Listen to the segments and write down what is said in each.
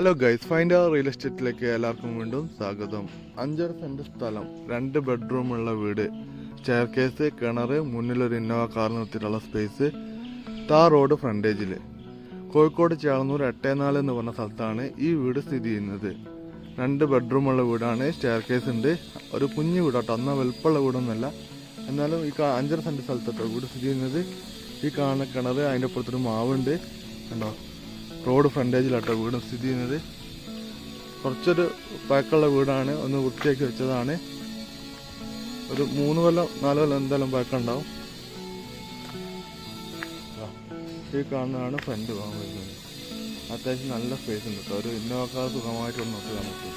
Hello guys, find അവർ real എസ്റ്റേറ്റിലേക്ക് എല്ലാവർക്കും വീണ്ടും സ്വാഗതം. 5.5 സെന്റ് സ്ഥലം, 2 ബെഡ്റൂമുള്ള വീട്, ചെയർ കേസ്, കിണർ, മുന്നിലൊരു ഇന്നോവ കാർ നിർത്തിയിട്ടുള്ള സ്പേസ്, താർ റോഡ് ഫ്രണ്ടേജിൽ, കോഴിക്കോട് ചേളന്നൂർ 84 എന്ന് പറഞ്ഞ സ്ഥലത്താണ് ഈ വീട് സ്ഥിതി ചെയ്യുന്നത്. 2 ബെഡ്റൂമുള്ള വീടാണ്, സ്റ്റെയർ കേസ് ഉണ്ട്. ഒരു കുഞ്ഞു വീടാട്ടോ, എന്നാൽ വലുപ്പമുള്ള വീടൊന്നുമല്ല. എന്നാലും ഈ 5.5 സെന്റ് സ്ഥലത്തട്ടോ വീട് സ്ഥിതി ചെയ്യുന്നത്. ഈ കാണുന്ന കിണർ, അതിൻ്റെ അപ്പുറത്തൊരു മാവുണ്ട് കണ്ടോ. റോഡ് ഫ്രണ്ടേജിലാട്ടോ വീട് സ്ഥിതി ചെയ്യുന്നത്. കുറച്ചൊരു പഴക്കമുള്ള വീടാണ്, ഒന്ന് വൃത്തിയാക്കി വെച്ചതാണ്. ഒരു 3 കൊല്ലം 4 കൊല്ലം എന്തായാലും പഴക്കമുണ്ടാവും. ഈ കാണുന്നതാണ് ഫ്രണ്ട് ഭാഗം വരുന്നത്. അത്യാവശ്യം നല്ല സ്പേസ് ഉണ്ട് കേട്ടോ. ഒരു ഇന്നോവ കാർ സുഖമായിട്ട് ഒന്ന് നോക്കി നമുക്ക്.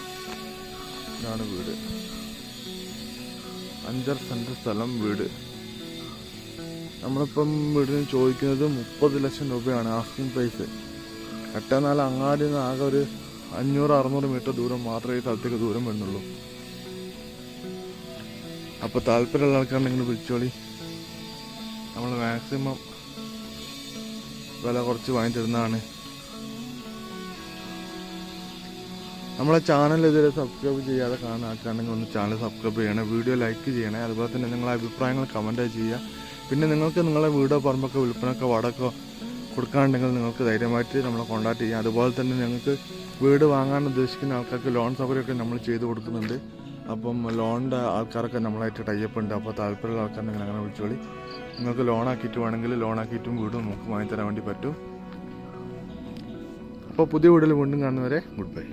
ഇതാണ് വീട്, 5.5 സെന്റ് സ്ഥലം വീട്. നമ്മളിപ്പം വീടിന് ചോദിക്കുന്നത് 30 ലക്ഷം രൂപയാണ് ആസ്കിംഗ് പ്രൈസ്. 84 അങ്ങാടിയിൽ നിന്ന് ആകെ ഒരു 500-600 മീറ്റർ ദൂരം മാത്രമേ ഈ സ്ഥലത്തേക്ക് ദൂരം വരുന്നുള്ളൂ. അപ്പോൾ താല്പര്യമുള്ള ആൾക്കാരുണ്ടെങ്കിൽ വിളിച്ചോളി. നമ്മൾ മാക്സിമം വില കുറച്ച് വാങ്ങി തരുന്നതാണ്. നമ്മളെ ചാനൽ ഇതുവരെ സബ്സ്ക്രൈബ് ചെയ്യാതെ കാണുന്ന ആൾക്കാരുണ്ടെങ്കിൽ ഒന്ന് ചാനൽ സബ്സ്ക്രൈബ് ചെയ്യണേ, വീഡിയോ ലൈക്ക് ചെയ്യണേ. അതുപോലെ തന്നെ നിങ്ങളുടെ അഭിപ്രായങ്ങൾ കമൻറ്റ് ചെയ്യുക. പിന്നെ നിങ്ങൾക്ക് നിങ്ങളുടെ വീടോ പറമ്പൊക്കെ വിൽപ്പനൊക്കെ വാടകയോ കൊടുക്കാനുണ്ടെങ്കിൽ നിങ്ങൾക്ക് ധൈര്യമായിട്ട് നമ്മളെ കോൺടാക്ട് ചെയ്യാം. അതുപോലെ തന്നെ നിങ്ങൾക്ക് വീട് വാങ്ങാൻ ഉദ്ദേശിക്കുന്ന ആൾക്കാർക്ക് ലോൺ സൗകര്യമൊക്കെ നമ്മൾ ചെയ്ത് കൊടുക്കുന്നുണ്ട്. അപ്പം ലോണിൻ്റെ ആൾക്കാരൊക്കെ നമ്മളായിട്ട് ടൈപ്പ് ഉണ്ട്. അപ്പോൾ താല്പര്യമുള്ള ആൾക്കാരുണ്ടെങ്കിൽ അങ്ങനെ വിളിച്ചോളി. നിങ്ങൾക്ക് ലോണാക്കിയിട്ട് വേണമെങ്കിൽ ലോണാക്കിയിട്ടും വീട് നമുക്ക് വാങ്ങിത്തരാൻ വേണ്ടി പറ്റും. അപ്പോൾ പുതിയ വീഡിയോയിൽ വീണ്ടും കാണുന്നവരെ ഗുഡ് ബൈ.